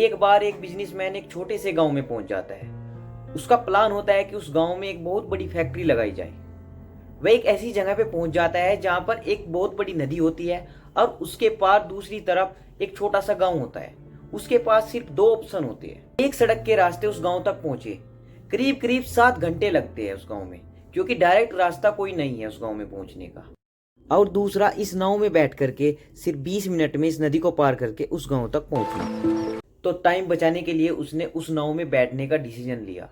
एक बार एक बिजनेसमैन एक छोटे से गांव में पहुंच जाता है। उसका प्लान होता है कि उस गांव में एक बहुत बड़ी फैक्ट्री लगाई जाए। वह एक ऐसी जगह पे पहुंच जाता है जहां पर एक बहुत बड़ी नदी होती है और उसके पार दूसरी तरफ एक छोटा सा गांव होता है। उसके पास सिर्फ दो ऑप्शन होते हैं। एक सड़क के रास्ते उस गांव तक पहुंचे, करीब करीब 7 घंटे लगते हैं उस गांव में, क्योंकि डायरेक्ट रास्ता कोई नहीं है उस गांव में पहुंचने का। और दूसरा, इस नाव में बैठ करके सिर्फ 20 मिनट में इस नदी को पार करके उस गांव तक पहुंचना। तो टाइम बचाने के लिए उसने उस नाव में बैठने का डिसीजन लिया।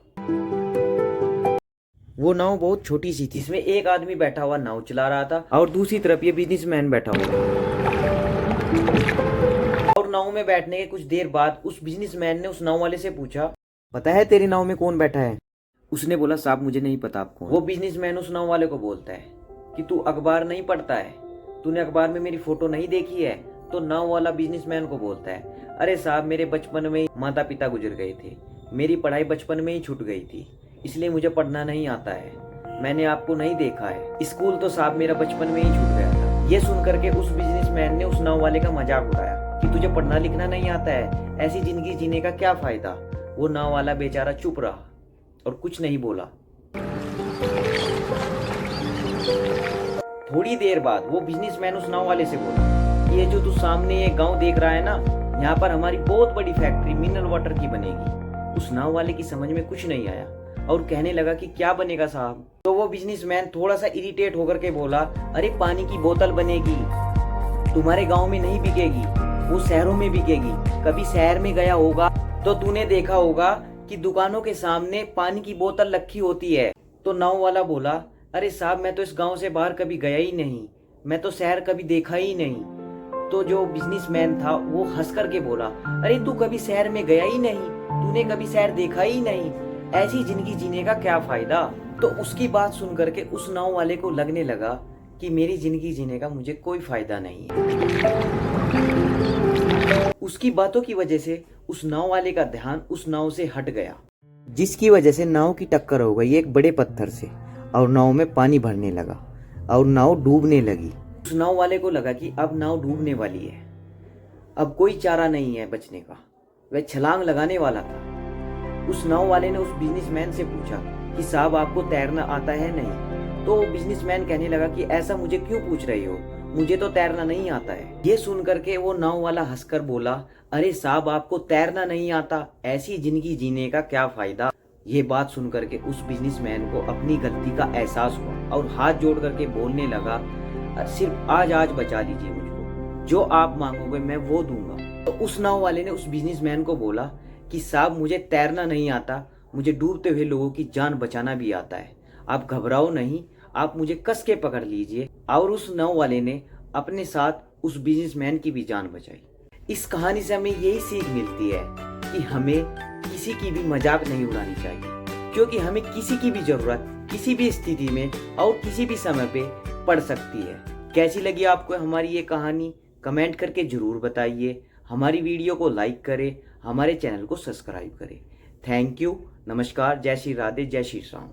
वो नाव बहुत छोटी सी थी, इसमें एक आदमी बैठा हुआ नाव चला रहा था और दूसरी तरफ ये बिजनेसमैन बैठा हुआ था। और नाव में बैठने के कुछ देर बाद उस बिजनेसमैन ने उस नाव वाले से पूछा, पता है तेरी नाव में कौन बैठा है? उसने बोला, साहब मुझे नहीं पता आप कौन। वो बिजनेसमैन उस नाव वाले को बोलता है कि तू अखबार नहीं पढ़ता है, तूने अखबार में मेरी फोटो नहीं देखी है? तो नाव वाला बिजनेसमैन को बोलता है, अरे साहब मेरे बचपन में ही माता पिता गुजर गए थे, मेरी पढ़ाई बचपन में ही छूट गई थी, इसलिए मुझे पढ़ना नहीं आता है, मैंने आपको नहीं देखा है, स्कूल तो साहब मेरा बचपन में ही छूट गया था। ये सुन करके उस बिजनेसमैन ने उस नाव वाले का मजाक उड़ाया कि तुझे पढ़ना लिखना नहीं आता है, ऐसी जिंदगी जीने का क्या फायदा। वो नाव वाला बेचारा चुप रहा और कुछ नहीं बोला। थोड़ी देर बाद वो बिजनेसमैन उस नाव वाले से बोला, ये जो तू सामने ये गांव देख रहा है ना, यहाँ पर हमारी बहुत बड़ी फैक्ट्री मिनरल वाटर की बनेगी। उस नाव वाले की समझ में कुछ नहीं आया और कहने लगा कि क्या बनेगा साहब? तो वो बिजनेसमैन थोड़ा सा इरिटेट होकर के बोला, अरे पानी की बोतल बनेगी, तुम्हारे गांव में नहीं बिकेगी, वो शहरों में बिकेगी। कभी शहर में गया होगा तो तूने देखा होगा कि दुकानों के सामने पानी की बोतल रखी होती है। तो नाव वाला बोला, अरे साहब मैं तो इस गांव से बाहर कभी गया ही नहीं, मैं तो शहर कभी देखा ही नहीं। तो जो बिजनेसमैन था वो हंस करके बोला, अरे तू कभी शहर में गया ही नहीं, तूने कभी शहर देखा ही नहीं, ऐसी जिंदगी जीने का क्या फायदा। तो उसकी बात सुन करके उस नाव वाले को लगने लगा कि मेरी जिंदगी जीने का मुझे कोई फायदा नहीं है। उसकी बातों की वजह से उस नाव वाले का ध्यान उस नाव से हट गया, जिसकी वजह से नाव की टक्कर हो गई एक बड़े पत्थर से और नाव में पानी भरने लगा और नाव डूबने लगी। उस नाव वाले को लगा कि अब नाव डूबने वाली है, अब कोई चारा नहीं है बचने का। वह छलांग लगाने वाला था। उस नाव वाले ने उस बिजनेसमैन से पूछा कि साहब आपको तैरना आता है नहीं? तो बिजनेसमैन कहने लगा कि ऐसा मुझे क्यों पूछ रहे हो, मुझे तो तैरना नहीं आता है। ये सुन करके वो नाव वाला हंसकर बोला, अरे साहब आपको तैरना नहीं आता, ऐसी जिंदगी जीने का क्या फायदा। ये बात सुन करके उस बिजनेसमैन को अपनी गलती का एहसास हुआ और हाथ जोड़ करके बोलने लगा, सिर्फ आज बचा लीजिए मुझको, जो आप मांगोगे मैं वो दूंगा। तो उस नाव वाले ने उस बिजनेसमैन को बोला कि साहब मुझे तैरना नहीं आता, मुझे डूबते हुए लोगों की जान बचाना भी आता है, आप घबराओ नहीं, आप मुझे कस के पकड़ लीजिए। और उस नाव वाले ने अपने साथ उस बिजनेसमैन की भी जान बचाई। इस कहानी से हमें यही सीख मिलती है कि हमें किसी की भी मजाक नहीं उड़ानी चाहिए, क्योंकि हमें किसी की भी जरूरत किसी भी स्थिति में और किसी भी समय पे पड़ सकती है। कैसी लगी आपको हमारी ये कहानी? कमेंट करके जरूर बताइए। हमारी वीडियो को लाइक करें, हमारे चैनल को सब्सक्राइब करें। थैंक यू, नमस्कार, जय श्री राधे, जय श्री राम।